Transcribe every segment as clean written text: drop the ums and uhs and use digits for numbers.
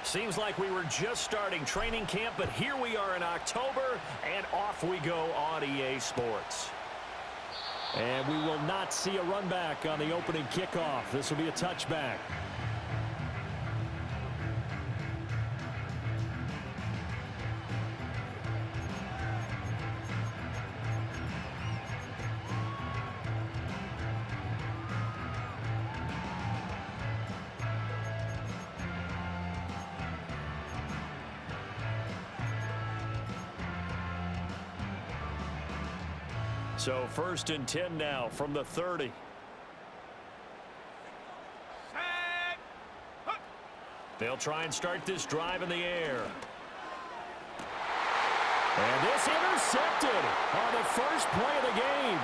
Seems like we were just starting training camp, but here we are in October, and off we go on EA Sports. And we will not see a run back on the opening kickoff. This will be a touchback. So 1st and 10 now from the 30. They'll try and start this drive in the air. And this intercepted on the first play of the game.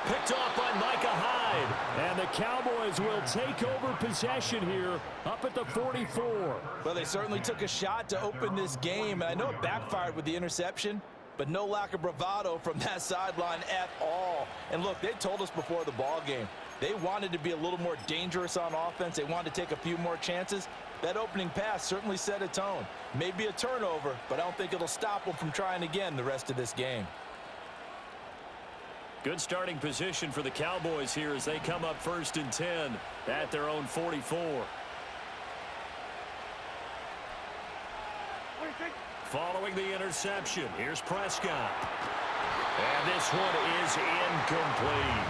Picked off by Micah Hyde. And the Cowboys will take over possession here up at the 44. Well, they certainly took a shot to open this game. And I know it backfired with the interception, but no lack of bravado from that sideline at all. And look, they told us before the ball game, they wanted to be a little more dangerous on offense. They wanted to take a few more chances. That opening pass certainly set a tone. Maybe a turnover, but I don't think it'll stop them from trying again the rest of this game. Good starting position for the Cowboys here as they come up 1st and 10 at their own 44. Following the interception, here's Prescott. And this one is incomplete.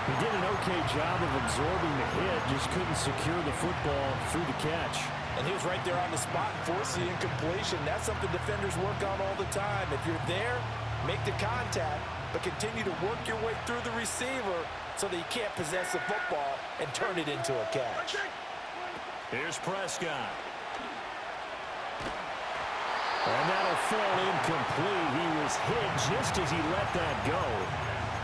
He did an okay job of absorbing the hit, just couldn't secure the football through the catch. And he was right there on the spot and forced the incompletion. That's something defenders work on all the time. If you're there, make the contact, but continue to work your way through the receiver so that you can't possess the football and turn it into a catch. Here's Prescott. And that'll fall incomplete. He was hit just as he let that go.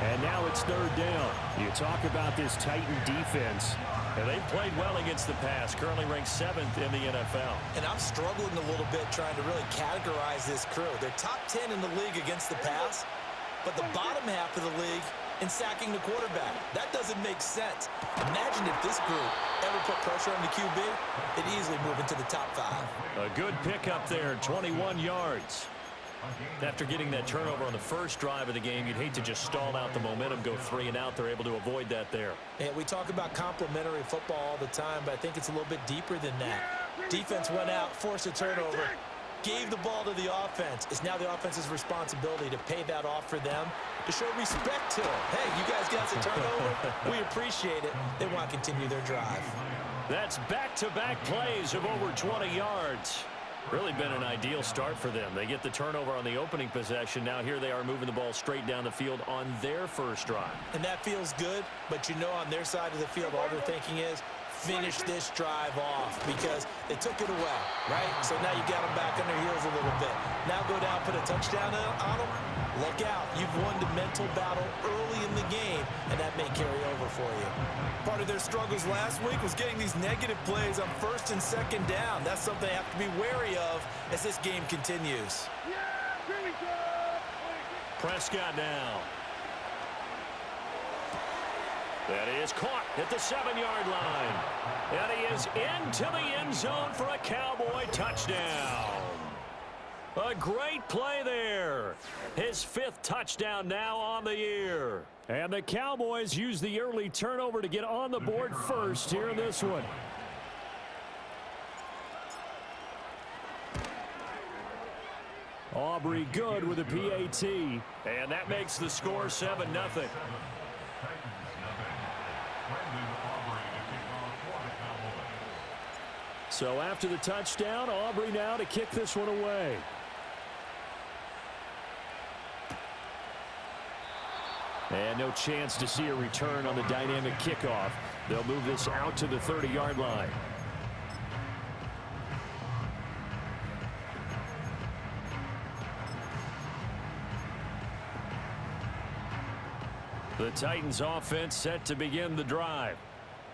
And now it's 3rd down. You talk about this Titan defense. And they've played well against the pass, currently ranked 7th in the NFL. And I'm struggling a little bit trying to really categorize this crew. They're top 10 in the league against the pass, but the bottom half of the league in sacking the quarterback. That doesn't make sense. Imagine if this group ever put pressure on the QB, they'd easily move into the top 5. A good pickup there, 21 yards. After getting that turnover on the first drive of the game, you'd hate to just stall out the momentum, go 3 and out. They're able to avoid that there. Yeah, we talk about complementary football all the time, but I think it's a little bit deeper than that. Defense went out, forced a turnover, gave the ball to the offense. It's now the offense's responsibility to pay that off for them, to show respect to them. Hey, you guys got the turnover. We appreciate it. They want to continue their drive. That's back-to-back plays of over 20 yards. Really been an ideal start for them. They get the turnover on the opening possession. Now here they are moving the ball straight down the field on their first drive. And that feels good, but you know on their side of the field all they're thinking is finish this drive off because they took it away, right? So now you got them back on their heels a little bit. Now go down, put a touchdown on them. Look out. You've won the mental battle early in the game, and that may carry over for you. Part of their struggles last week was getting these negative plays on 1st and 2nd down. That's something they have to be wary of as this game continues. Prescott now. That is caught at the 7-yard line. And he is into the end zone for a Cowboy touchdown. A great play there. His 5th touchdown now on the year. And the Cowboys use the early turnover to get on the board first here in this one. Aubrey good with a PAT. And that makes the score 7-0. So after the touchdown, Aubrey now to kick this one away. And no chance to see a return on the dynamic kickoff. They'll move this out to the 30-yard line. The Titans offense set to begin the drive.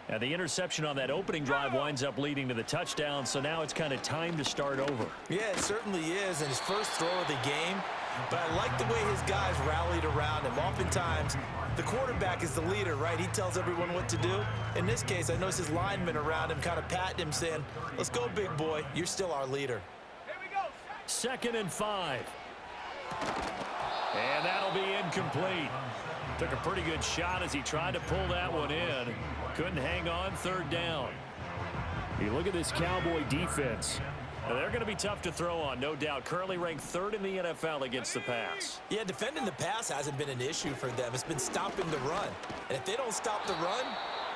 And the interception on that opening drive winds up leading to the touchdown, so now it's kind of time to start over. Yeah, it certainly is, and his first throw of the game. But I like the way his guys rallied around him. Oftentimes, The quarterback is the leader, right? He tells everyone what to do. In this case, I notice his linemen around him kind of patting him, saying, let's go, big boy. You're still our leader. Here we go. 2nd and 5. And that'll be incomplete. Took a pretty good shot as he tried to pull that one in. Couldn't hang on 3rd down. You look at this Cowboy defense. Now, they're going to be tough to throw on, no doubt. Currently ranked 3rd in the NFL against the pass. Yeah, defending the pass hasn't been an issue for them. It's been stopping the run. And if they don't stop the run,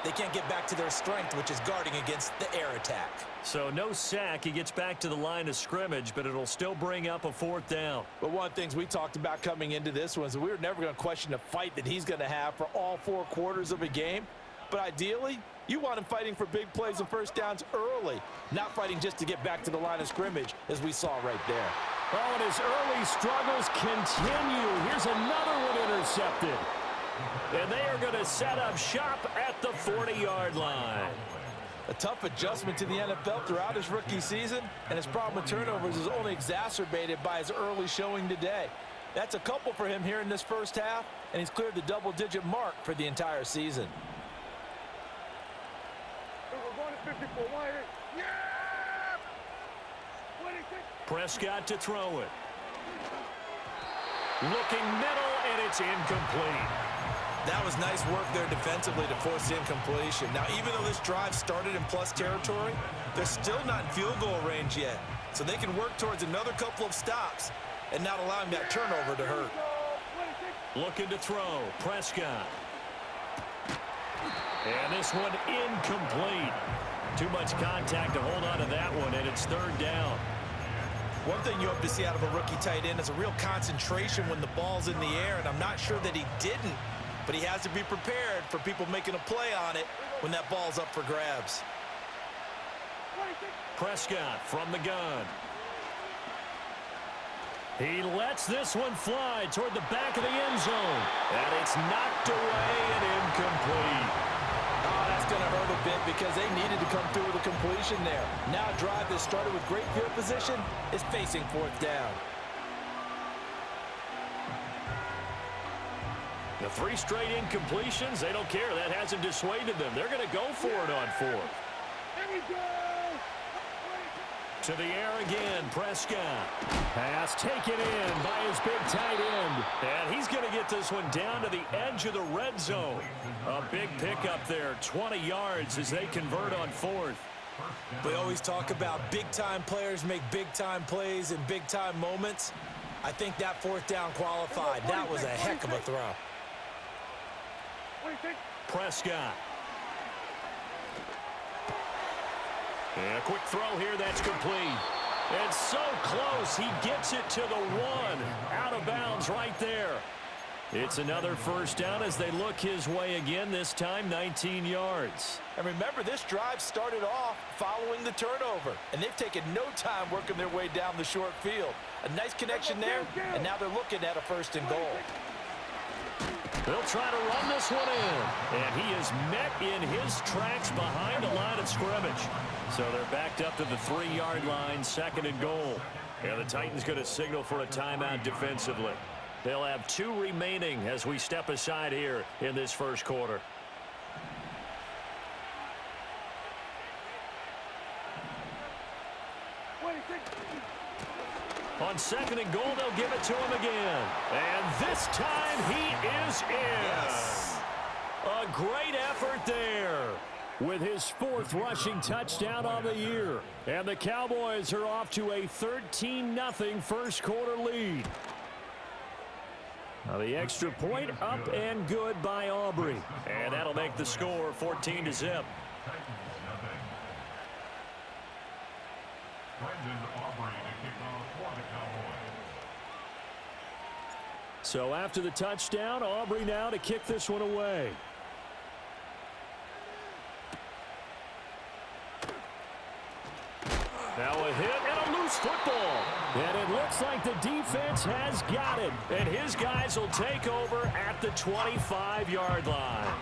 they can't get back to their strength, which is guarding against the air attack. So no sack. He gets back to the line of scrimmage, but it'll still bring up a 4th down. But one of the things we talked about coming into this one is we were never going to question the fight that he's going to have for all 4 quarters of a game. But ideally, you want him fighting for big plays and first downs early, not fighting just to get back to the line of scrimmage, as we saw right there. Oh, and his early struggles continue. Here's another one intercepted. And they are going to set up shop at the 40-yard line. A tough adjustment to the NFL throughout his rookie season, and his problem with turnovers is only exacerbated by his early showing today. That's a couple for him here in this first half, and he's cleared the double-digit mark for the entire season. Prescott to throw it. Looking middle, and it's incomplete. That was nice work there defensively to force the incompletion. Now, even though this drive started in plus territory, they're still not in field goal range yet. So they can work towards another couple of stops and not allowing that turnover to hurt. Looking to throw. Prescott. And this one incomplete. Too much contact to hold on to that one, and it's 3rd down. One thing you hope to see out of a rookie tight end is a real concentration when the ball's in the air, and I'm not sure that he didn't, but he has to be prepared for people making a play on it when that ball's up for grabs. Prescott from the gun. He lets this one fly toward the back of the end zone, and it's knocked away and incomplete. Oh, that's going to hurt a bit because they needed to come through with a completion there. Now a drive that started with great field position is facing 4th down. The 3 straight incompletions, they don't care. That hasn't dissuaded them. They're going to go for it on 4th. Here we go! To the air again, Prescott. Pass taken in by his big tight end. And he's going to get this one down to the edge of the red zone. A big pickup there, 20 yards as they convert on 4th. We always talk about big-time players make big-time plays in big-time moments. I think that 4th down qualified. That was a heck of a throw. Prescott. And a quick throw here, that's complete. And so close, he gets it to the 1. Out of bounds right there. It's another 1st down as they look his way again, this time 19 yards. And remember, this drive started off following the turnover, and they've taken no time working their way down the short field. A nice connection there, and now they're looking at a 1st and goal. They'll try to run this one in, and he is met in his tracks behind the line of scrimmage. So they're backed up to the 3-yard line, 2nd and goal. And the Titans going to signal for a timeout defensively. They'll have 2 remaining as we step aside here in this first quarter. On 2nd and goal, they'll give it to him again. And this time he is in. Yes. A great effort there. With his 4th rushing touchdown on the year. And the Cowboys are off to a 13-0 first quarter lead. Now the extra point up and good by Aubrey. And that'll make the score 14-0. So after the touchdown, Aubrey now to kick this one away. Now a hit and a loose football. And it looks like the defense has got it. And his guys will take over at the 25-yard line.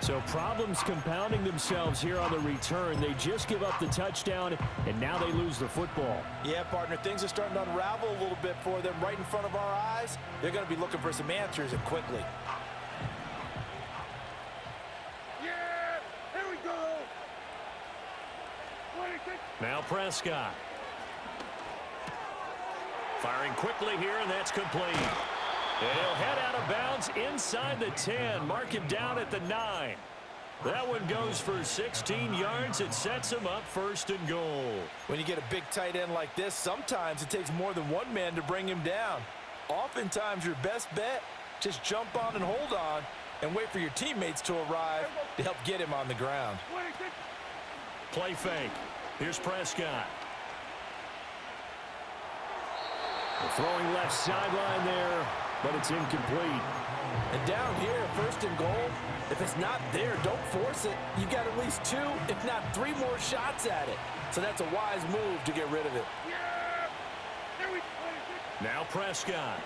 So problems compounding themselves here on the return. They just give up the touchdown, and now they lose the football. Yeah, partner, things are starting to unravel a little bit for them right in front of our eyes. They're going to be looking for some answers and quickly. Now Prescott. Firing quickly here, and that's complete. And he'll head out of bounds inside the 10. Mark him down at the 9. That one goes for 16 yards. It sets him up first and goal. When you get a big tight end like this, sometimes it takes more than one man to bring him down. Oftentimes, your best bet, just jump on and hold on and wait for your teammates to arrive to help get him on the ground. Play fake. Here's Prescott. Throwing left sideline there, but it's incomplete. And down here, first and goal, if it's not there, don't force it. You've got at least 2, if not 3 more shots at it. So that's a wise move to get rid of it. Now Prescott.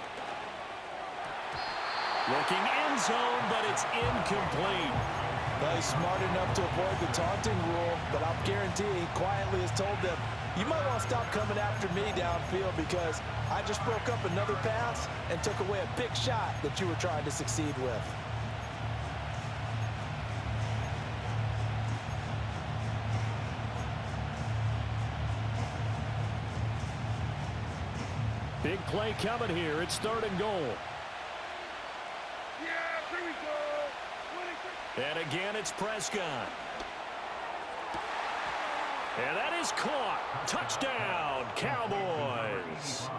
Looking end zone, but it's incomplete. Well, he's smart enough to avoid the taunting rule, but I'll guarantee he quietly has told them, you might want to stop coming after me downfield because I just broke up another pass and took away a big shot that you were trying to succeed with. Big play coming here. It's 3rd and goal. And again, it's Prescott. And that is caught. Touchdown, Cowboys.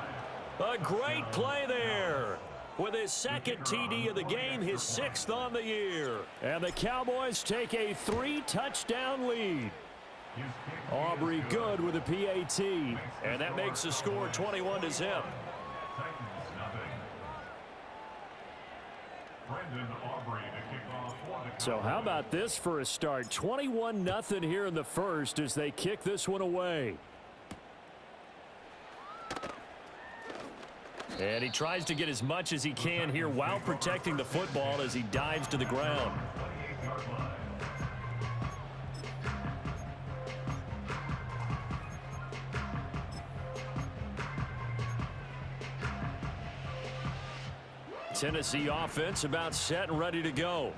A great play there. With his 2nd TD of the game, his 6th on the year. And the Cowboys take a 3-touchdown lead. Aubrey good with a PAT. And that makes the score 21-0. So how about this for a start? 21-0 here in the first as they kick this one away. And he tries to get as much as he can here while protecting the football as he dives to the ground. Tennessee offense about set and ready to go.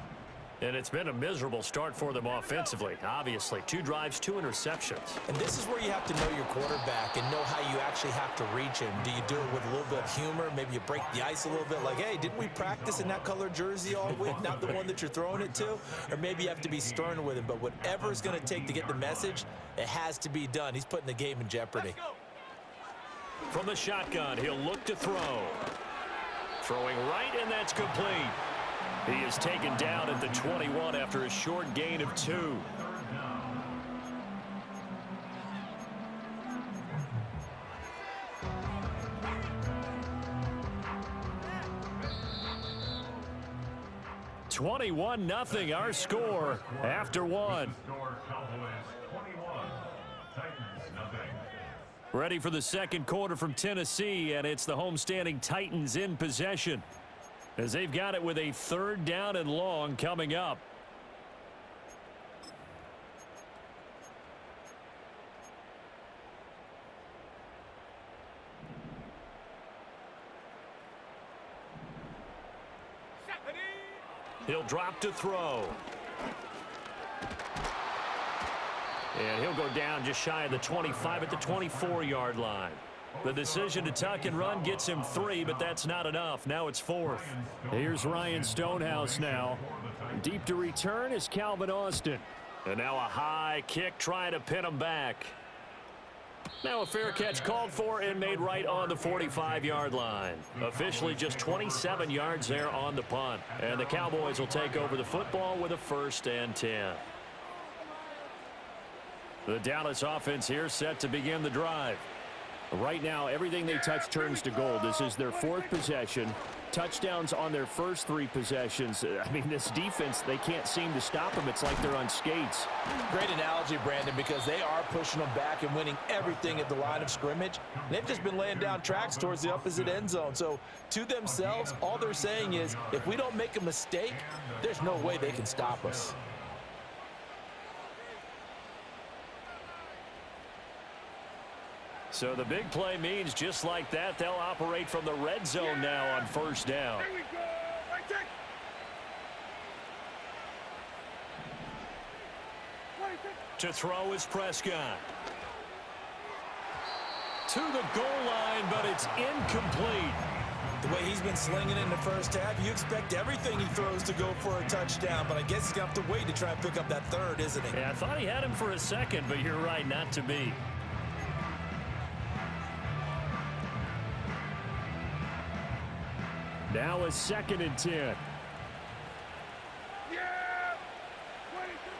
And it's been a miserable start for them offensively. Obviously, 2 drives, 2 interceptions. And this is where you have to know your quarterback and know how you actually have to reach him. Do you do it with a little bit of humor? Maybe you break the ice a little bit like, hey, didn't we practice in that color jersey all week, not the one that you're throwing it to? Or maybe you have to be stern with him. But whatever it's going to take to get the message, it has to be done. He's putting the game in jeopardy. From the shotgun, he'll look to throw. Throwing right, and that's complete. He is taken down at the 21 after a short gain of 2. (21-0) our score after 1. Ready for the 2nd quarter from Tennessee, and it's the homestanding Titans in possession as they've got it with a 3rd down and long coming up. He'll drop to throw. And he'll go down just shy of the 25 at the 24-yard line. The decision to tuck and run gets him 3, but that's not enough. Now it's 4th. Here's Ryan Stonehouse now. Deep to return is Calvin Austin. And now a high kick trying to pin him back. Now a fair catch called for and made right on the 45-yard line. Officially just 27 yards there on the punt. And the Cowboys will take over the football with a 1st and 10. The Dallas offense here set to begin the drive. Right now, everything they touch turns to gold. This is their 4th possession. Touchdowns on their first 3 possessions. I mean, this defense, they can't seem to stop them. It's like they're on skates. Great analogy, Brandon, because they are pushing them back and winning everything at the line of scrimmage. They've just been laying down tracks towards the opposite end zone. So to themselves, all they're saying is, if we don't make a mistake, there's no way they can stop us. So the big play means just like that, they'll operate from the red zone now on 1st down. Here we go. Right there. To throw is Prescott. to the goal line, but it's incomplete. The way he's been slinging in the first half, you expect everything he throws to go for a touchdown, but I guess he's going to have to wait to try and pick up that third, isn't he? Yeah, I thought he had him for a second, but you're right, not to be. Now a 2nd and 10.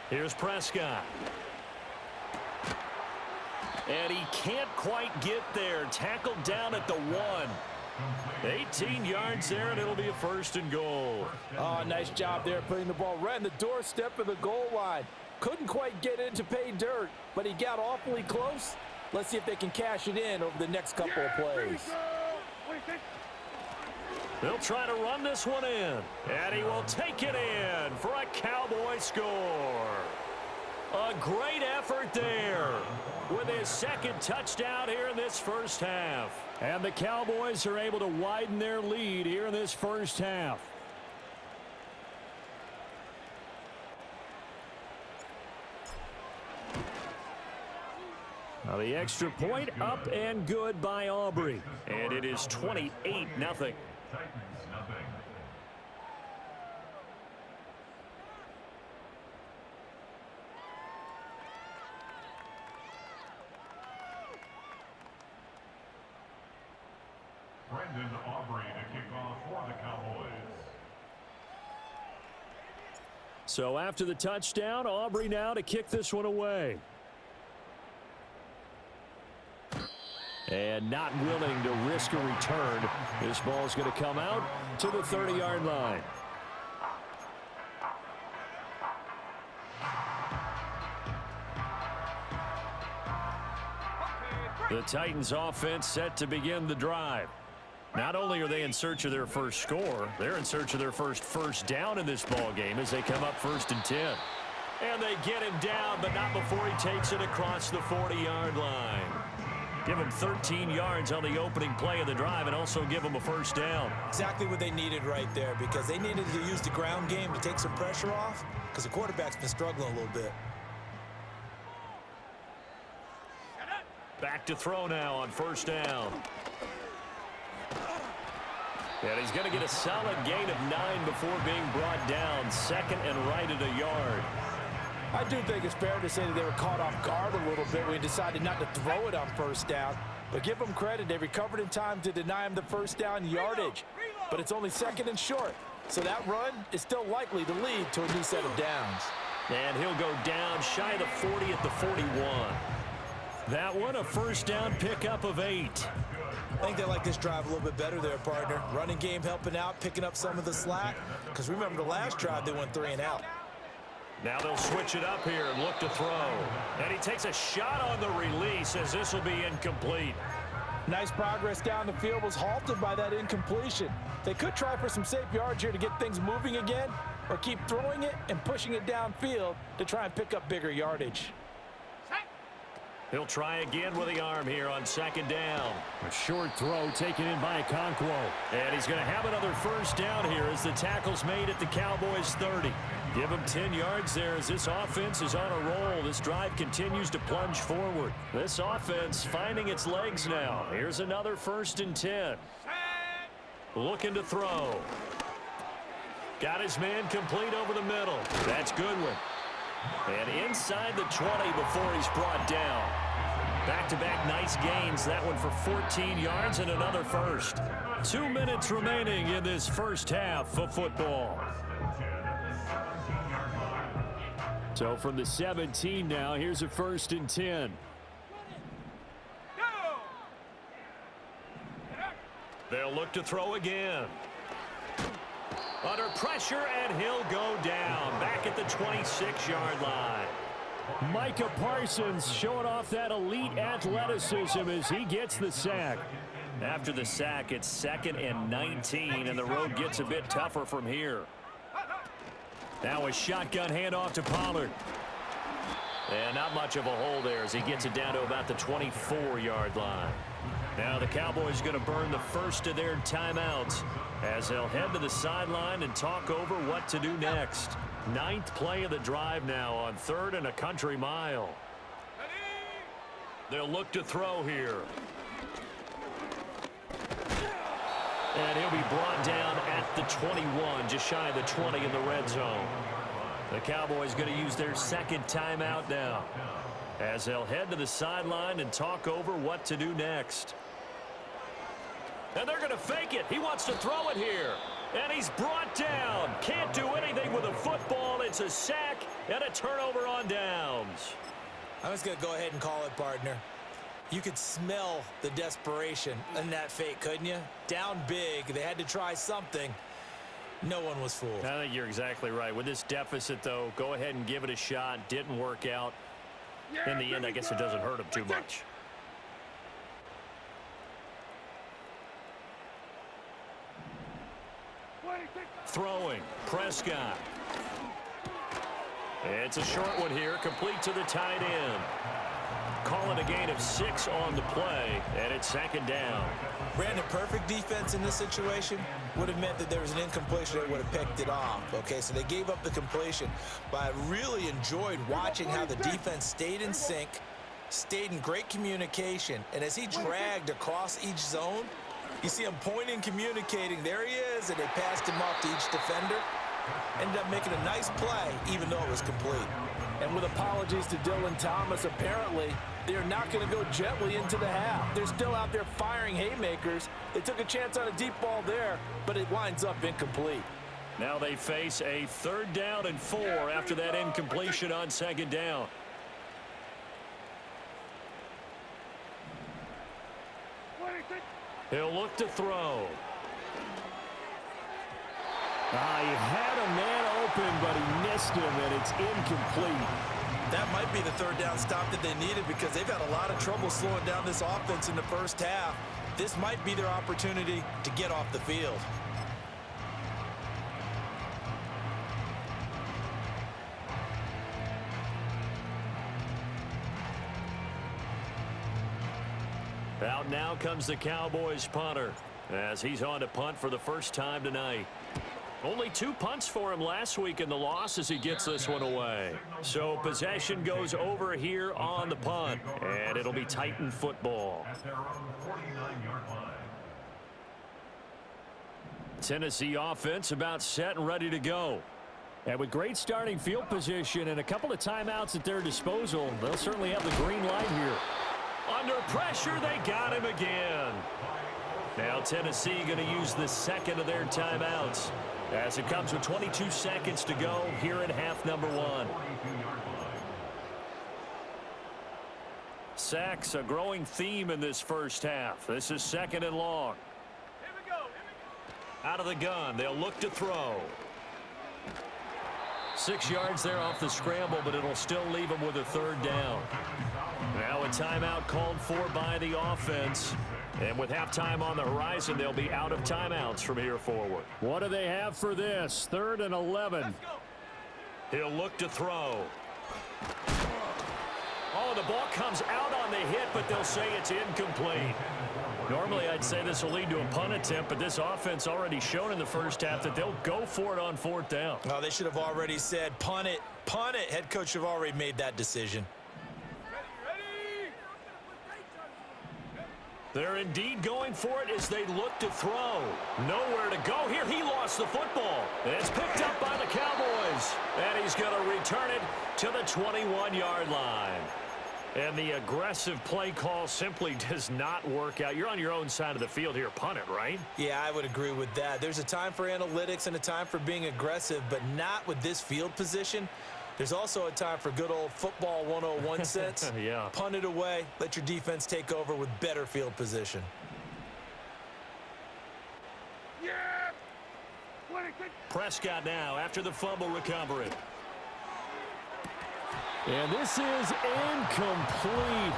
Here's Prescott. And he can't quite get there. Tackled down at the 1. 18 yards there, and it'll be a 1st and goal. Oh, nice job there putting the ball right in the doorstep of the goal line. Couldn't quite get in to pay dirt, but he got awfully close. Let's see if they can cash it in over the next couple of plays. They'll try to run this one in, and he will take it in for a Cowboy score. A great effort there with his 2nd touchdown here in this first half. And the Cowboys are able to widen their lead here in this first half. Now the extra point up and good by Aubrey. And it is 28-0. Aubrey to kick off for the Cowboys. So after the touchdown, Aubrey now to kick this one away. And not willing to risk a return. This ball is going to come out to the 30-yard line. The Titans offense set to begin the drive. Not only are they in search of their first score, they're in search of their first down in this ball game as they come up 1st and 10. And they get him down, but not before he takes it across the 40-yard line. Give him 13 yards on the opening play of the drive and also give him a 1st down. Exactly what they needed right there, because they needed to use the ground game to take some pressure off, because the quarterback's been struggling a little bit. Back to throw now on 1st down. And he's going to get a solid gain of 9 before being brought down. 2nd and right at a yard. I do think it's fair to say that they were caught off guard a little bit when he decided not to throw it on 1st down. But give them credit. They recovered in time to deny him the 1st down yardage. But it's only 2nd and short. So that run is still likely to lead to a new set of downs. And he'll go down shy of the 40 at the 41. That one, a 1st down pickup of 8. I think they like this drive a little bit better there, partner. Running game helping out, picking up some of the slack. Because remember the last drive, they went 3 and out. Now they'll switch it up here and look to throw. And he takes a shot on the release as this will be incomplete. Nice progress down the field was halted by that incompletion. They could try for some safe yards here to get things moving again, or keep throwing it and pushing it downfield to try and pick up bigger yardage. He'll try again with the arm here on 2nd down. A short throw taken in by Okonkwo. And he's going to have another 1st down here as the tackle's made at the Cowboys' 30. Give him 10 yards there as this offense is on a roll. This drive continues to plunge forward. This offense finding its legs now. Here's another 1st and 10. Looking to throw. Got his man complete over the middle. That's Goodwin. And inside the 20 before he's brought down. Back-to-back nice gains. That one for 14 yards and another 1st. 2 minutes remaining in this first half of football. So from the 17 now, here's a 1st and 10. They'll look to throw again. Under pressure, and he'll go down. Back at the 26-yard line. Micah Parsons showing off that elite athleticism as he gets the sack. After the sack, it's 2nd and 19, and the road gets a bit tougher from here. Now a shotgun handoff to Pollard. And not much of a hole there as he gets it down to about the 24-yard line. Now the Cowboys going to burn the first of their timeouts as they'll head to the sideline and talk over what to do next. 9th play of the drive now on 3rd and a country mile. They'll look to throw here. And he'll be brought down at the 21, just shy of the 20 in the red zone. The Cowboys going to use their second timeout now, as they'll head to the sideline and talk over what to do next. And they're going to fake it. He wants to throw it here. And he's brought down. Can't do anything with a football. It's a sack and a turnover on downs. I'm just going to go ahead and call it, partner. You could smell the desperation in that fake, couldn't you? Down big. They had to try something. No one was fooled. I think you're exactly right. With this deficit, though, go ahead and give it a shot. Didn't work out. In the end, I guess it doesn't hurt him too much. Throwing, Prescott. It's a short one here, complete to the tight end. Calling a gain of 6 on the play, and it's second down. Brandon, perfect defense in this situation would have meant that there was an incompletion that would have picked it off. Okay, so they gave up the completion, but I really enjoyed watching how the defense stayed in sync, stayed in great communication, and as he dragged across each zone, you see him pointing, communicating. There he is, and they passed him off to each defender. Ended up making a nice play, even though it was complete. And with apologies to Dylan Thomas, apparently they're not going to go gently into the half. They're still out there firing haymakers. They took a chance on a deep ball there, but it winds up incomplete. Now they face a 3rd down and 4 after that incompletion on second down. He'll look to throw. He had a man open, but he missed him, and it's incomplete. That might be the 3rd down stop that they needed because they've had a lot of trouble slowing down this offense in the first half. This might be their opportunity to get off the field. Out now comes the Cowboys punter as he's on to punt for the first time tonight. Only 2 punts for him last week in the loss as he gets this one away. So possession goes over here on the punt, and it'll be Titan football. At their own 49-yard line. Tennessee offense about set and ready to go. And with great starting field position and a couple of timeouts at their disposal, they'll certainly have the green light here. Under pressure, they got him again. Now Tennessee going to use the second of their timeouts as it comes with 22 seconds to go here in half number 1. Sacks, a growing theme in this first half. This is 2nd and long. Out of the gun, they'll look to throw. 6 yards there off the scramble, but it'll still leave them with a 3rd down. Now a timeout called for by the offense. And with halftime on the horizon, they'll be out of timeouts from here forward. What do they have for this? 3rd and 11. He'll look to throw. Oh, the ball comes out on the hit, but they'll say it's incomplete. Normally, I'd say this will lead to a punt attempt, but this offense already shown in the first half that they'll go for it on 4th down. Oh, they should have already said, punt it, punt it. Head coach have already made that decision. They're indeed going for it as they look to throw. Nowhere to go here. He lost the football. It's picked up by the Cowboys. And he's going to return it to the 21-yard line. And the aggressive play call simply does not work out. You're on your own side of the field here. Punt it, right? Yeah, I would agree with that. There's a time for analytics and a time for being aggressive, but not with this field position. There's also a time for good old football 101 sense. Yeah. Punt it away. Let your defense take over with better field position. Prescott now after the fumble recovery. And this is incomplete.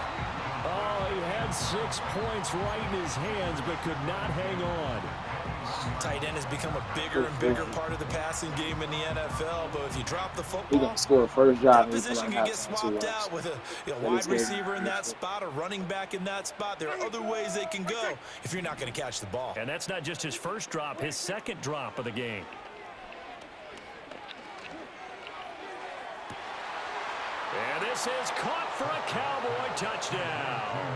Oh, he had 6 points right in his hands, but could not hang on. Tight end has become a bigger and bigger part of the passing game in the NFL, but if you drop the He football, gonna score first drive. that position can get swapped out with a wide receiver in that spot, a running back in that spot. There are other ways they can go if you're not going to catch the ball. And that's not just his first drop, his 2nd drop of the game. And this is caught for a Cowboy touchdown.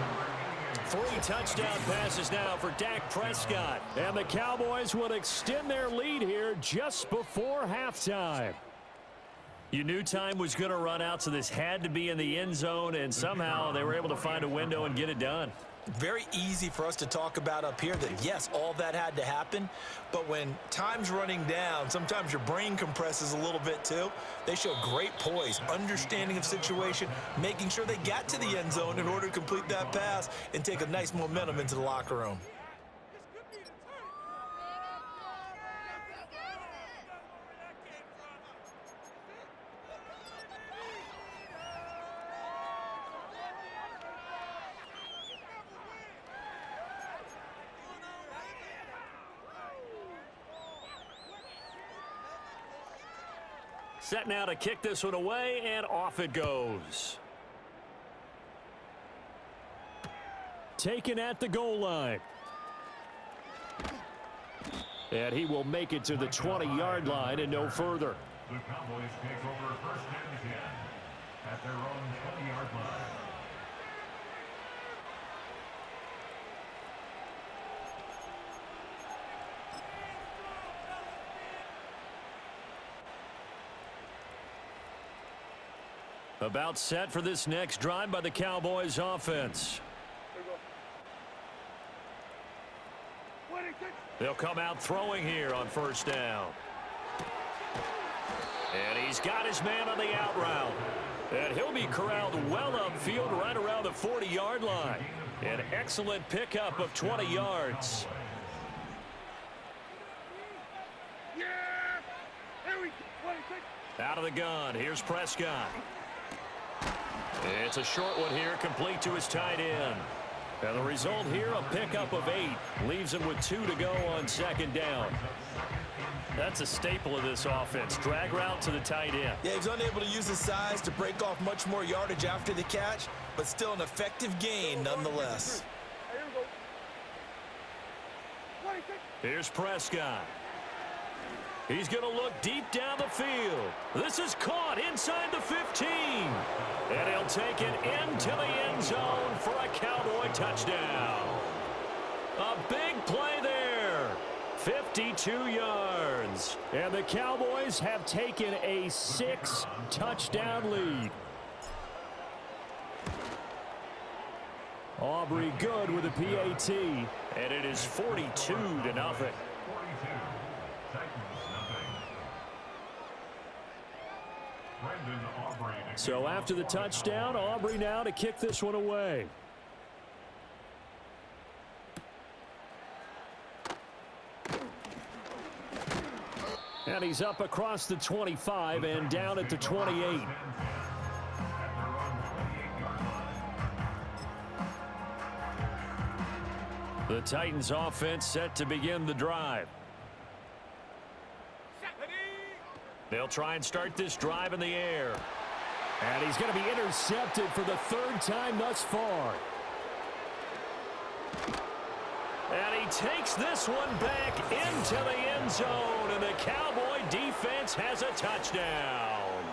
3 touchdown passes now for Dak Prescott. And the Cowboys will extend their lead here just before halftime. You knew time was going to run out, so this had to be in the end zone, and somehow they were able to find a window and get it done. Very easy for us to talk about up here that, yes, all that had to happen, but when time's running down, sometimes your brain compresses a little bit too. They show great poise, understanding of situation, making sure they got to the end zone in order to complete that pass and take a nice momentum into the locker room. Set now to kick this one away, and off it goes. Taken at the goal line. And he will make it to the 20-yard line and no further. The Cowboys take over first and 10 at their own 20-yard line. About set for this next drive by the Cowboys offense. They'll come out throwing here on first down. And he's got his man on the out route. And he'll be corralled well upfield right around the 40-yard line. An excellent pickup of 20 yards. Out of the gun, here's Prescott. It's a short one here, complete to his tight end. And the result here, a pickup of 8. Leaves him with 2 to go on second down. That's a staple of this offense. Drag route to the tight end. Yeah, he's unable to use his size to break off much more yardage after the catch, but still an effective gain nonetheless. Here's Prescott. He's going to look deep down the field. This is caught inside the 15. And he'll take it into the end zone for a Cowboy touchdown. A big play there. 52 yards. And the Cowboys have taken a 6-touchdown lead. Aubrey good with a PAT. And it is 42-0. So after the touchdown, Aubrey now to kick this one away. And he's up across the 25 and down at the 28. The Titans offense set to begin the drive. They'll try and start this drive in the air. And he's going to be intercepted for the 3rd time thus far. And he takes this one back into the end zone, and the Cowboy defense has a touchdown.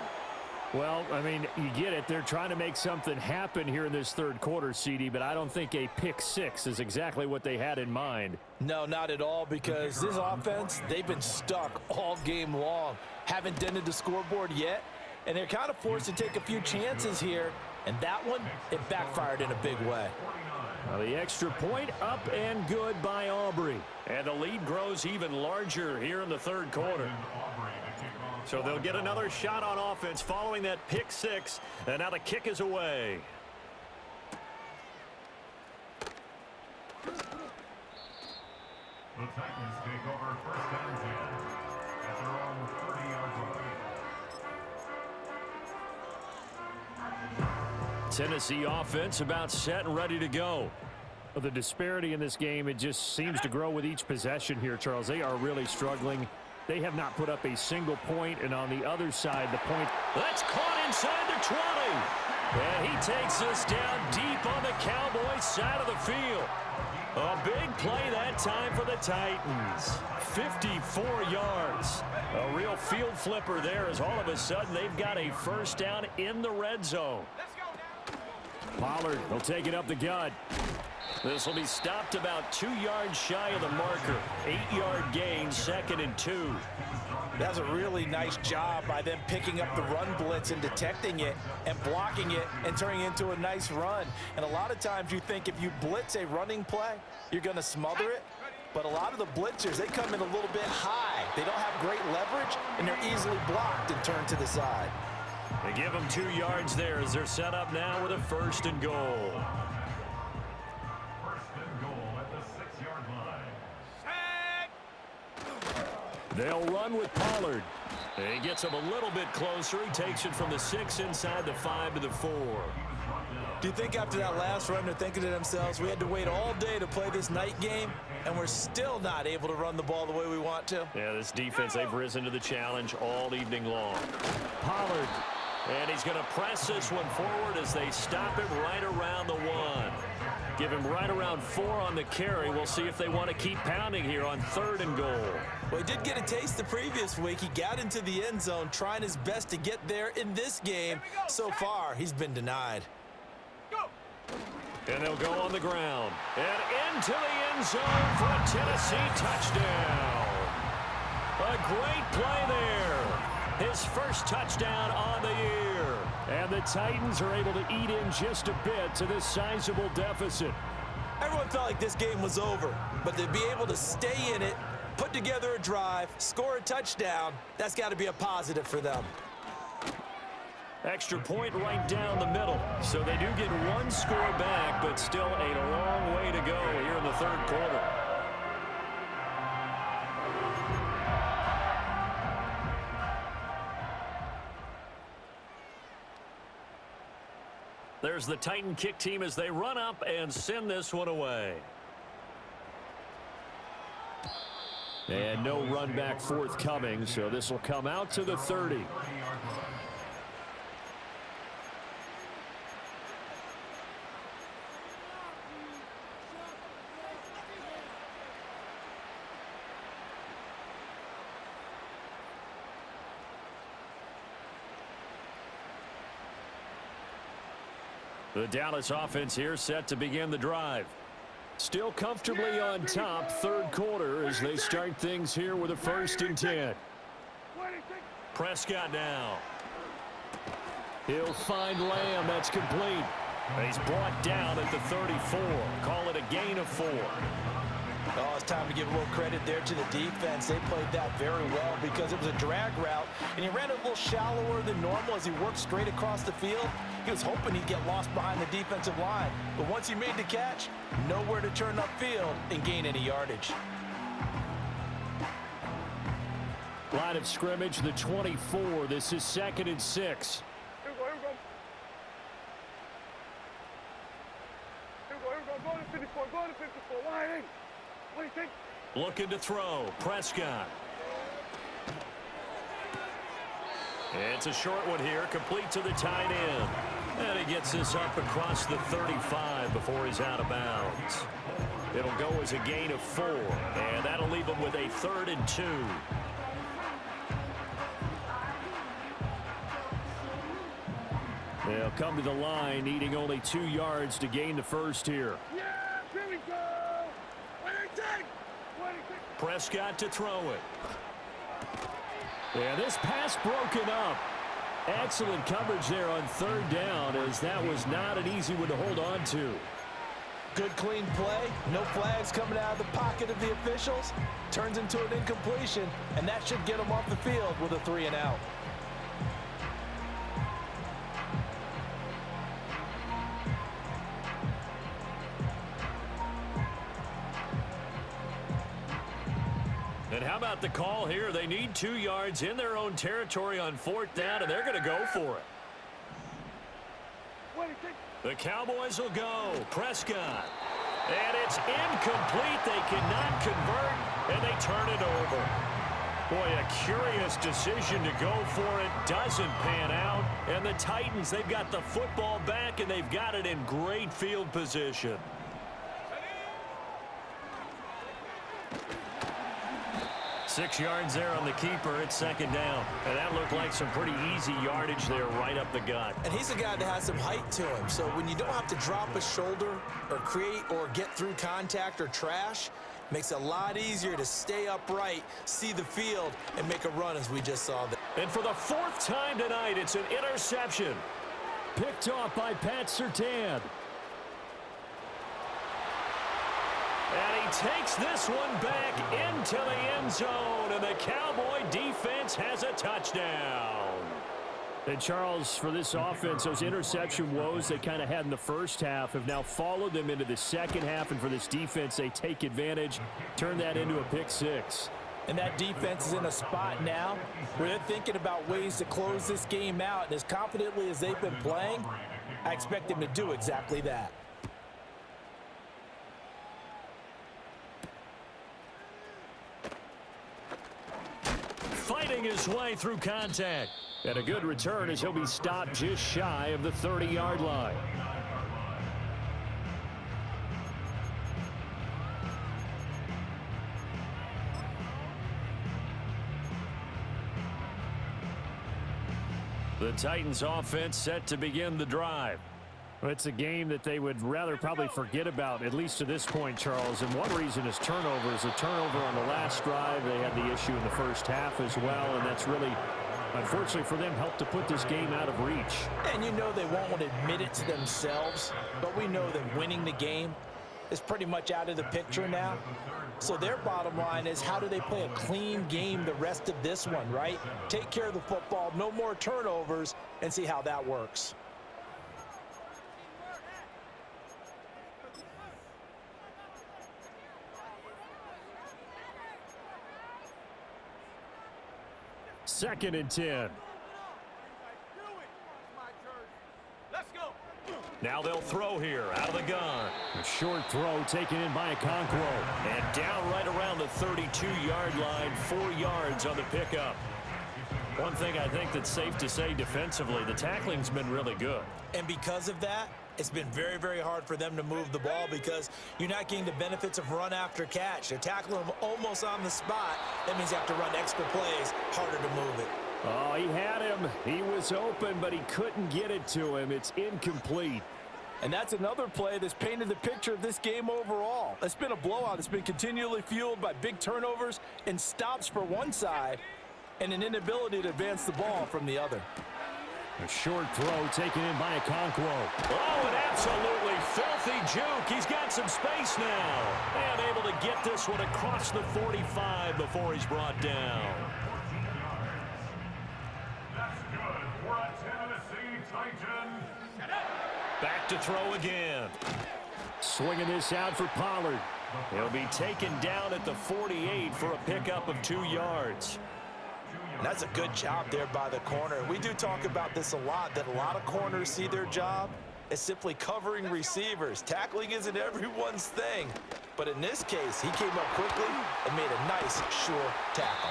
Well, I mean, you get it. They're trying to make something happen here in this 3rd quarter, CD, but I don't think a pick 6 is exactly what they had in mind. No, not at all, because this offense, they've been stuck all game long. Haven't dented the scoreboard yet, and they're kind of forced to take a few chances here, and that one, it backfired in a big way. Now the extra point up and good by Aubrey. And the lead grows even larger here in the 3rd quarter. So they'll get another shot on offense following that pick 6, and now the kick is away. The Titans take over first and 10 at their own 30-yard line. Tennessee offense about set and ready to go. Well, the disparity in this game, it just seems to grow with each possession here, Charles. They are really struggling. They have not put up a single point, and on the other side, the point. That's caught inside the 20. And he takes us down deep on the Cowboys side of the field. A big play that time for the Titans. 54 yards. A real field flipper there as all of a sudden they've got a first down in the red zone. Pollard will take it up the gut. This will be stopped about 2 yards shy of the marker. 8-yard gain, 2nd and 2. That's a really nice job by them picking up the run blitz and detecting it and blocking it and turning it into a nice run. And a lot of times you think if you blitz a running play, you're going to smother it. But a lot of the blitzers, they come in a little bit high. They don't have great leverage, and they're easily blocked and turned to the side. They give them 2 yards there as they're set up now with a 1st and goal. 1st and goal at the 6-yard line. They'll run with Pollard. He gets him a little bit closer. He takes it from the 6 inside the 5 to the 4. Do you think after that last run they're thinking to themselves, we had to wait all day to play this night game, and we're still not able to run the ball the way we want to? Yeah, this defense, they've risen to the challenge all evening long. Pollard. And he's going to press this one forward as they stop him right around the 1. Give him right around 4 on the carry. We'll see if they want to keep pounding here on 3rd and goal. Well, he did get a taste the previous week. He got into the end zone trying his best to get there in this game. So far, he's been denied. And they'll go on the ground. And into the end zone for a Tennessee touchdown. A great play there. His first touchdown on the year. And the Titans are able to eat in just a bit to this sizable deficit. Everyone felt like this game was over, but to be able to stay in it, put together a drive, score a touchdown, that's got to be a positive for them. Extra point right down the middle. So they do get 1 score back, but still a long way to go here in the 3rd quarter. There's the Titan kick team as they run up and send this one away. And no run back forthcoming, so this will come out to the 30. The Dallas offense here set to begin the drive. Still comfortably on top, 3rd quarter as they start things here with a 1st and 10. Prescott now. He'll find Lamb. That's complete. He's brought down at the 34. Call it a gain of 4. Oh, it's time to give a little credit there to the defense. They played that very well because it was a drag route, and he ran it a little shallower than normal as he worked straight across the field. He was hoping he'd get lost behind the defensive line, but once he made the catch, nowhere to turn upfield and gain any yardage. Line of scrimmage, the 24. This is 2nd and 6. Looking to throw. Prescott. It's a short one here, complete to the tight end. And he gets this up across the 35 before he's out of bounds. It'll go as a gain of 4, and that'll leave him with a 3rd and 2. They'll come to the line, needing only 2 yards to gain the 1st here. Prescott to throw it. Yeah, this pass broken up. Excellent coverage there on 3rd down, as that was not an easy one to hold on to. Good clean play, no flags coming out of the pocket of the officials. Turns into an incompletion, and that should get them off the field with a 3 and out. And how about the call here? They need 2 yards in their own territory on 4th down, and they're going to go for it. The Cowboys will go. Prescott. And it's incomplete. They cannot convert, and they turn it over. Boy, a curious decision to go for it. Doesn't pan out. And the Titans, they've got the football back, and they've got it in great field position. 6 yards there on the keeper. It's second down. And that looked like some pretty easy yardage there right up the gut. And he's a guy that has some height to him. So when you don't have to drop a shoulder or create or get through contact or trash, makes it a lot easier to stay upright, see the field, and make a run as we just saw there. And for the 4th time tonight, it's an interception. Picked off by Pat Surtain. And he takes this one back into the end zone, and the Cowboy defense has a touchdown. And Charles, for this offense, those interception woes they kind of had in the first half have now followed them into the second half, and for this defense, they take advantage, turn that into a pick six. And that defense is in a spot now where they're thinking about ways to close this game out, and as confidently as they've been playing, I expect them to do exactly that. Fighting his way through contact. And a good return as he'll be stopped just shy of the 30-yard line. The Titans offense set to begin the drive. Well, it's a game that they would rather probably forget about, at least to this point, Charles. And one reason is turnovers. A turnover on the last drive. They had the issue in the first half as well, and that's really, unfortunately for them, helped to put this game out of reach. And you know they won't admit it to themselves, but we know that winning the game is pretty much out of the picture now. So their bottom line is, how do they play a clean game the rest of this one, right? Take care of the football, no more turnovers, and see how that works. Second and 10. Now they'll throw here out of the gun. A short throw taken in by Okonkwo. And down right around the 32-yard line, 4 yards on the pickup. One thing I think that's safe to say defensively, the tackling's been really good. And because of that, it's been very, very hard for them to move the ball because you're not getting the benefits of run after catch. They're tackling them almost on the spot. That means you have to run extra plays, harder to move it. Oh, he had him. He was open, but he couldn't get it to him. It's incomplete. And that's another play that's painted the picture of this game overall. It's been a blowout. It's been continually fueled by big turnovers and stops for one side and an inability to advance the ball from the other. A short throw taken in by Okonkwo. Oh, an absolutely filthy juke. He's got some space now. And able to get this one across the 45 before he's brought down. That's good for a Tennessee Titan. Back to throw again. Swinging this out for Pollard. He'll be taken down at the 48 for a pickup of 2 yards. And that's a good job there by the corner. We do talk about this a lot, that a lot of corners see their job as simply covering receivers. Tackling isn't everyone's thing. But in this case, he came up quickly and made a nice, sure tackle.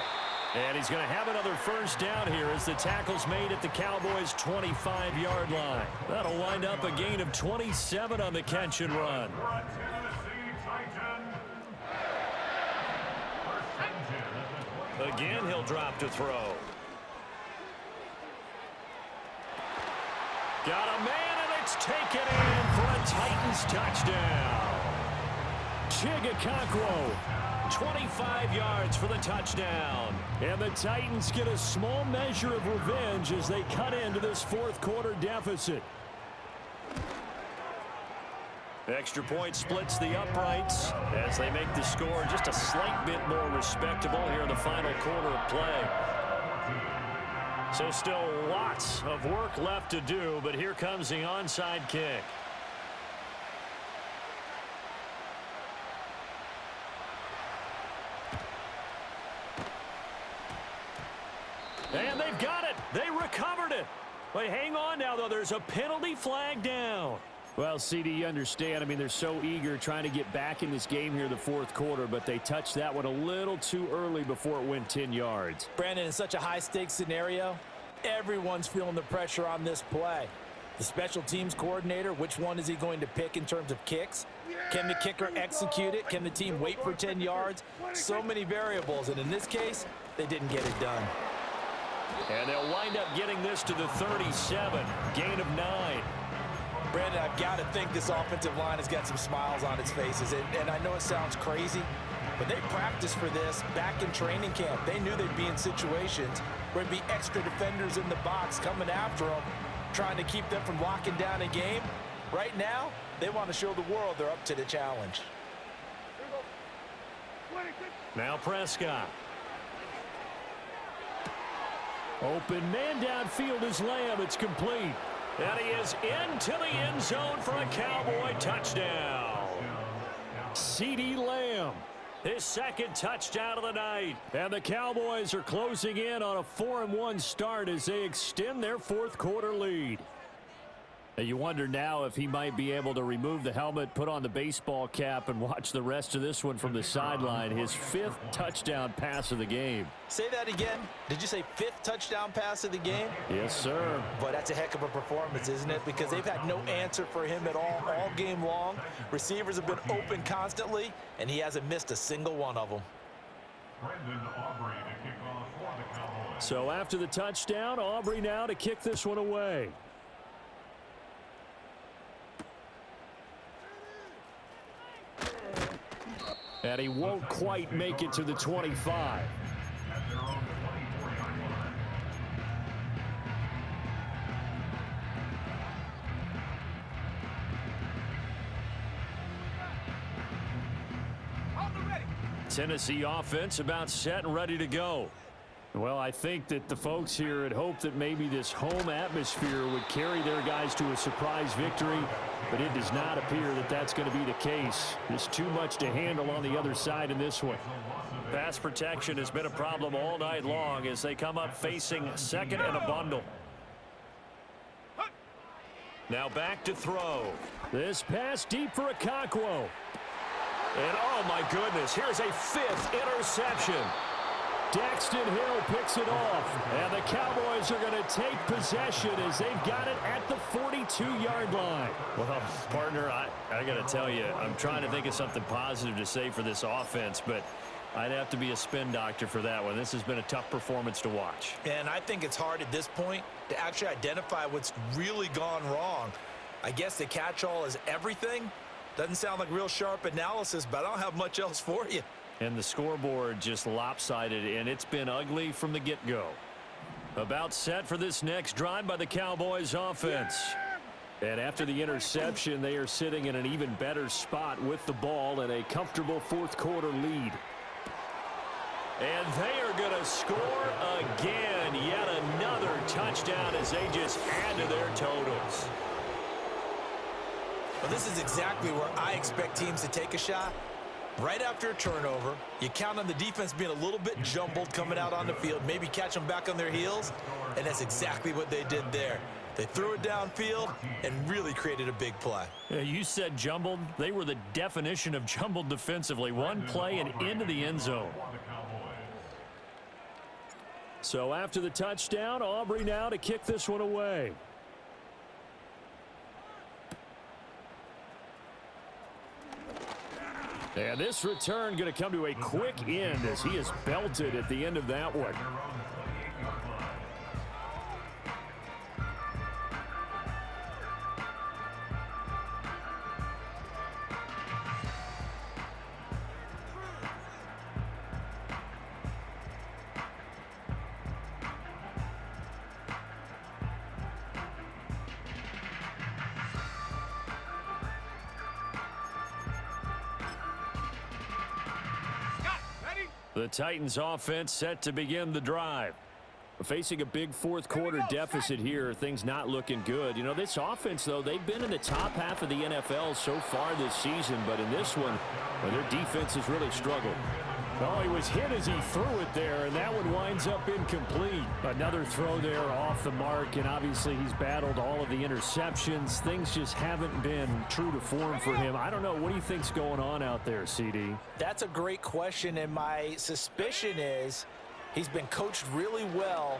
And he's going to have another first down here as the tackle's made at the Cowboys' 25-yard line. That'll wind up a gain of 27 on the catch and run. For a Tennessee Titan. Again, he'll drop to throw. Got a man, and it's taken in for a Titans touchdown. Chig Okonkwo. 25 yards for the touchdown. And the Titans get a small measure of revenge as they cut into this fourth quarter deficit. Extra point splits the uprights as they make the score just a slight bit more respectable here in the final quarter of play. So still lots of work left to do, but here comes the onside kick. And they've got it. They recovered it. But hang on now, though. There's a penalty flag down. Well, CD, you understand. I mean, they're so eager trying to get back in this game here in the fourth quarter, but they touched that one a little too early before it went 10 yards. Brandon, in such a high-stakes scenario, everyone's feeling the pressure on this play. The special teams coordinator, which one is he going to pick in terms of kicks? Can the kicker execute it? Can the team wait for 10 yards? So many variables, and in this case, they didn't get it done. And they'll wind up getting this to the 37, gain of 9. Brandon, I've got to think this offensive line has got some smiles on its faces, and I know it sounds crazy, but they practiced for this back in training camp. They knew they'd be in situations where there'd be extra defenders in the box coming after them, trying to keep them from locking down a game. Right now, they want to show the world they're up to the challenge. Now Prescott. Open man downfield is Lamb. It's complete. And he is into the end zone for a Cowboy touchdown. CeeDee Lamb. His second touchdown of the night. And the Cowboys are closing in on a 4-1 start as they extend their fourth quarter lead. You wonder now if he might be able to remove the helmet, put on the baseball cap, and watch the rest of this one from the sideline. His 5th touchdown pass of the game. Say that again. Did you say 5th touchdown pass of the game? Yes, sir. But that's a heck of a performance, isn't it? Because they've had no answer for him at all game long. Receivers have been open constantly, and he hasn't missed a single one of them. Brendan Aubrey to kick off for the Cowboys. So after the touchdown, Aubrey now to kick this one away. And he won't quite make it to the 25. At their own 24-yard line. Tennessee offense about set and ready to go. Well, I think that the folks here had hoped that maybe this home atmosphere would carry their guys to a surprise victory, but it does not appear that that's going to be the case. There's too much to handle on the other side in this one. Pass protection has been a problem all night long as they come up facing second and a bundle. Now back to throw. This pass deep for Okonkwo. And oh my goodness, here's a 5th interception. Daxton Hill picks it off, and the Cowboys are going to take possession as they've got it at the 42-yard line. Well, partner, I got to tell you, I'm trying to think of something positive to say for this offense, but I'd have to be a spin doctor for that one. This has been a tough performance to watch. And I think it's hard at this point to actually identify what's really gone wrong. I guess the catch-all is everything. Doesn't sound like real sharp analysis, but I don't have much else for you. And the scoreboard just lopsided, and it's been ugly from the get-go. About set for this next drive by the Cowboys offense. And after the interception, they are sitting in an even better spot with the ball and a comfortable fourth quarter lead. And they are going to score again. Yet another touchdown as they just add to their totals. Well, this is exactly where I expect teams to take a shot. Right after a turnover, you count on the defense being a little bit jumbled coming out on the field, maybe catch them back on their heels, and that's exactly what they did there. They threw it downfield and really created a big play. Yeah, you said jumbled. They were the definition of jumbled defensively. One play and into the end zone. So after the touchdown, Aubrey now to kick this one away. And this return going to come to a quick end as he is belted at the end of that one. The Titans offense set to begin the drive. Facing a big fourth quarter deficit here, things not looking good. You know, this offense, though, they've been in the top half of the NFL so far this season, but in this one, well, their defense has really struggled. Oh, he was hit as he threw it there, and that one winds up incomplete. Another throw there off the mark, and obviously he's battled all of the interceptions. Things just haven't been true to form for him. I don't know. What do you think's going on out there, CD? That's a great question, and my suspicion is he's been coached really well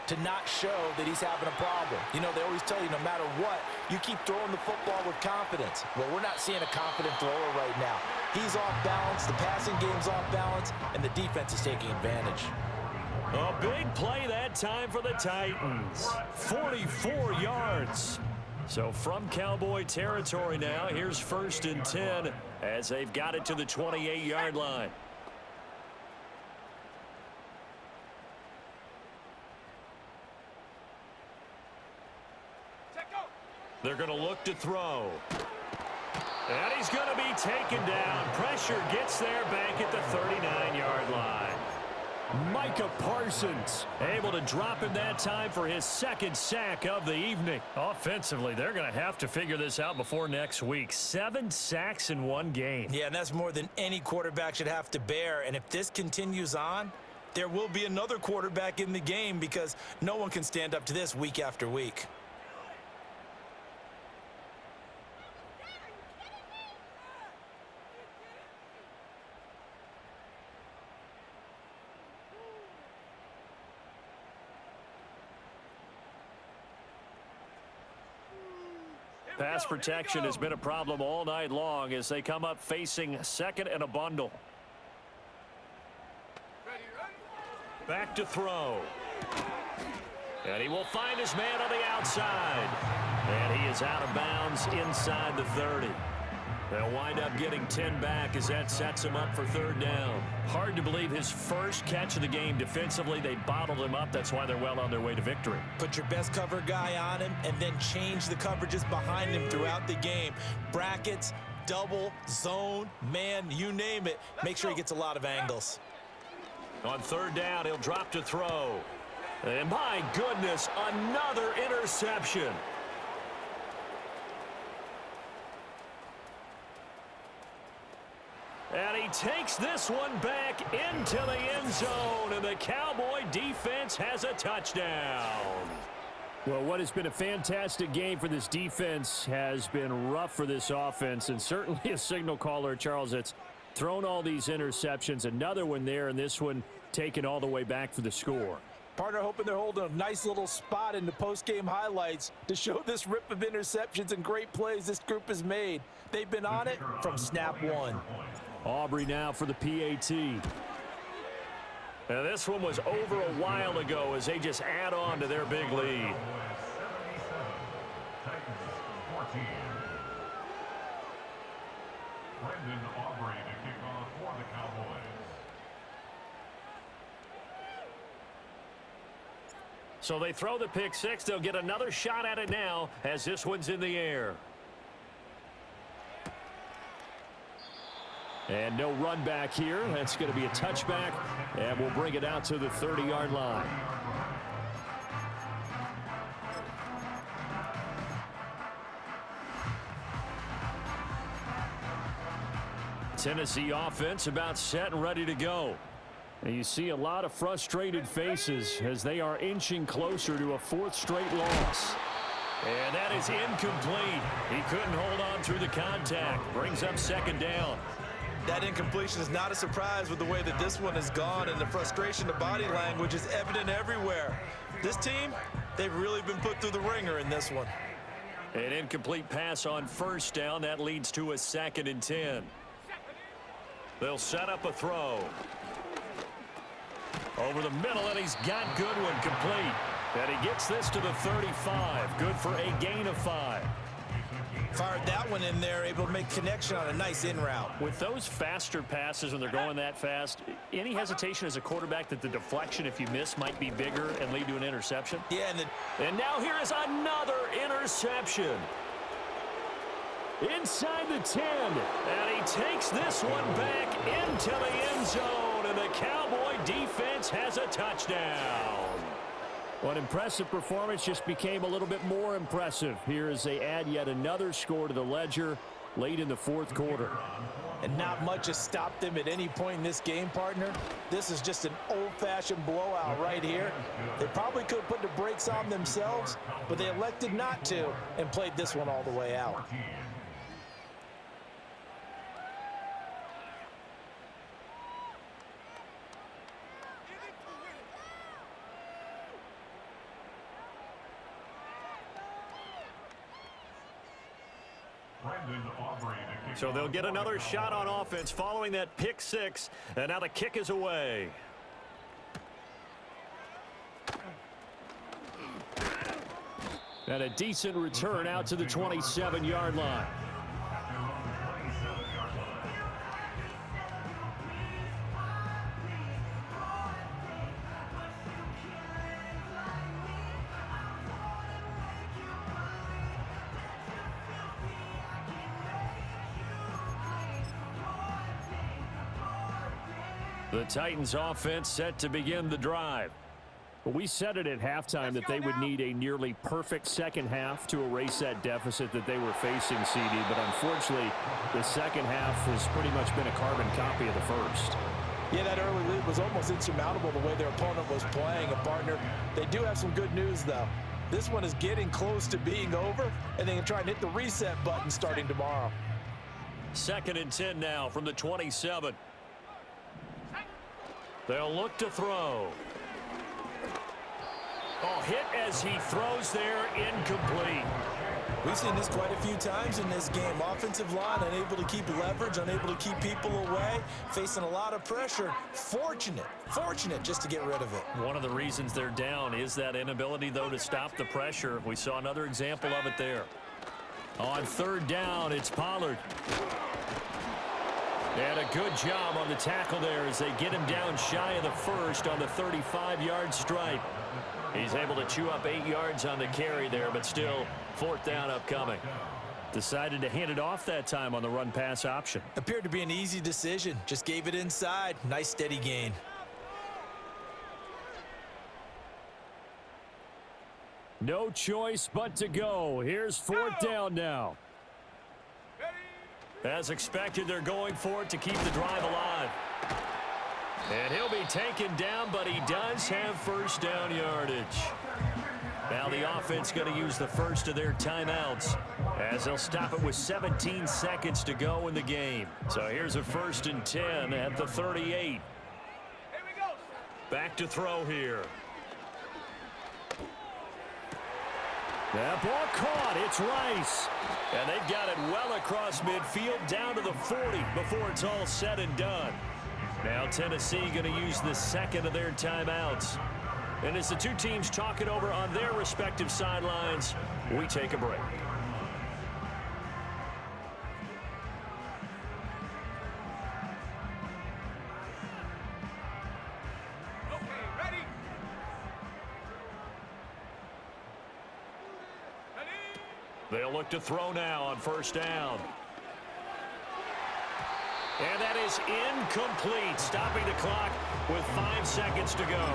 to not show that he's having a problem. You know, they always tell you no matter what, you keep throwing the football with confidence. Well, we're not seeing a confident thrower right now. He's off balance, the passing game's off balance, and the defense is taking advantage. A big play that time for the Titans. 44 yards. So from Cowboy territory now, here's 1st and 10 as they've got it to the 28-yard line. They're going to look to throw. And he's going to be taken down. Pressure gets there back at the 39-yard line. Micah Parsons able to drop him that time for his 2nd sack of the evening. Offensively, they're going to have to figure this out before next week. 7 sacks in one game. Yeah, and that's more than any quarterback should have to bear. And if this continues on, there will be another quarterback in the game because no one can stand up to this week after week. Pass protection has been a problem all night long as they come up facing 2nd and a bundle. Back to throw. And he will find his man on the outside. And he is out of bounds inside the 30. They'll wind up getting 10 back as that sets him up for 3rd down. Hard to believe his first catch of the game defensively. They bottled him up. That's why they're well on their way to victory. Put your best cover guy on him and then change the coverages behind him throughout the game. Brackets, double, zone, man, you name it. Make sure he gets a lot of angles. On 3rd down, he'll drop to throw. And my goodness, another interception. And he takes this one back into the end zone, and the Cowboy defense has a touchdown. Well, what has been a fantastic game for this defense has been rough for this offense, and certainly a signal caller, Charles, that's thrown all these interceptions. Another one there, and this one taken all the way back for the score. Partner hoping they're holding a nice little spot in the post-game highlights to show this rip of interceptions and great plays this group has made. They've been on it from snap one. Aubrey now for the PAT. And this one was over a while ago as they just add on to their big lead. Titans 14. Brendan Aubrey to kick off for the Cowboys. So they throw the pick six. They'll get another shot at it now as this one's in the air. And no run back here. That's going to be a touchback, and we'll bring it out to the 30-yard line. Tennessee offense about set and ready to go. And you see a lot of frustrated faces as they are inching closer to a 4th straight loss. And that is incomplete. He couldn't hold on through the contact. Brings up 2nd down. That incompletion is not a surprise with the way that this one has gone, and the frustration of body language is evident everywhere. This team, they've really been put through the ringer in this one. An incomplete pass on 1st down. That leads to a 2nd and 10. They'll set up a throw. Over the middle, and he's got Goodwin complete. And he gets this to the 35. Good for a gain of 5. Fired that one in there, able to make connection on a nice in route. With those faster passes when they're going that fast, any hesitation as a quarterback that the deflection, if you miss, might be bigger and lead to an interception? Yeah, and now here is another interception. Inside the 10, and he takes this one back into the end zone, and the Cowboy defense has a touchdown. Well, an impressive performance just became a little bit more impressive here as they add yet another score to the ledger late in the 4th quarter. And not much has stopped them at any point in this game, partner. This is just an old-fashioned blowout right here. They probably could have put the brakes on themselves, but they elected not to and played this one all the way out. Brandon Aubrey to kick So they'll off get another the shot on offense following that pick six. And now the kick is away. And a decent return out to the 27-yard line. The Titans offense set to begin the drive. Well, we said it at halftime that they would need a nearly perfect second half to erase that deficit that they were facing, CD. But unfortunately, the second half has pretty much been a carbon copy of the first. Yeah, that early lead was almost insurmountable the way their opponent was playing. And, partner, they do have some good news, though. This one is getting close to being over, and they can try and hit the reset button starting tomorrow. 2nd and 10 now from the 27. They'll look to throw. Oh, hit as he throws there, incomplete. We've seen this quite a few times in this game. Offensive line unable to keep leverage, unable to keep people away, facing a lot of pressure. Fortunate just to get rid of it. One of the reasons they're down is that inability, though, to stop the pressure. We saw another example of it there. On 3rd down, it's Pollard. And a good job on the tackle there as they get him down shy of the first on the 35-yard stripe. He's able to chew up 8 yards on the carry there, but still 4th down upcoming. Decided to hand it off that time on the run-pass option. Appeared to be an easy decision. Just gave it inside. Nice steady gain. No choice but to go. Here's 4th down now. As expected, they're going for it to keep the drive alive. And he'll be taken down, but he does have 1st down yardage. Now the offense going to use the first of their timeouts as they'll stop it with 17 seconds to go in the game. So here's a 1st and 10 at the 38. Back to throw here. That ball caught. It's Rice. And they've got it well across midfield down to the 40 before it's all said and done. Now Tennessee going to use the 2nd of their timeouts. And as the two teams talk it over on their respective sidelines, we take a break. They'll look to throw now on 1st down. And that is incomplete, stopping the clock with 5 seconds to go.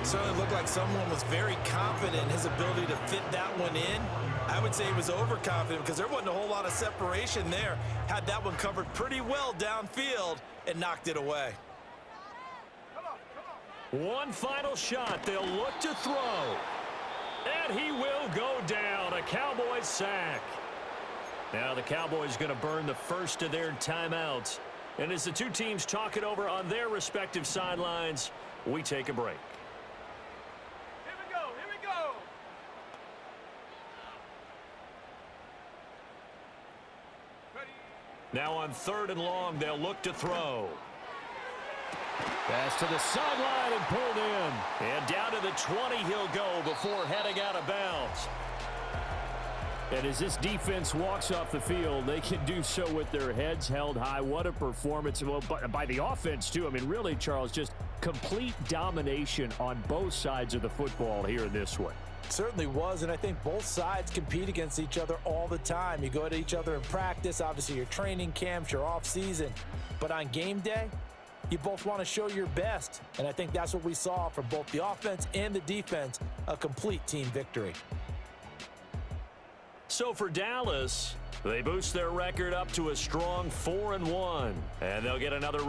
It certainly looked like someone was very confident in his ability to fit that one in. I would say he was overconfident because there wasn't a whole lot of separation there. Had that one covered pretty well downfield and knocked it away. One final shot. They'll look to throw. And he will go down. A Cowboys sack. Now the Cowboys going to burn the first of their timeouts. And as the two teams talk it over on their respective sidelines, we take a break. Here we go. Ready. Now on 3rd and long, they'll look to throw. Pass to the sideline and pulled in. And down to the 20 he'll go before heading out of bounds. And as this defense walks off the field, they can do so with their heads held high. What a performance by the offense, too. I mean, really, Charles, just complete domination on both sides of the football here in this one. Certainly was, and I think both sides compete against each other all the time. You go at each other in practice, obviously your training camps, your off-season. But on game day, you both want to show your best, and I think that's what we saw from both the offense and the defense, a complete team victory. So for Dallas, they boost their record up to a strong 4-1, and they'll get another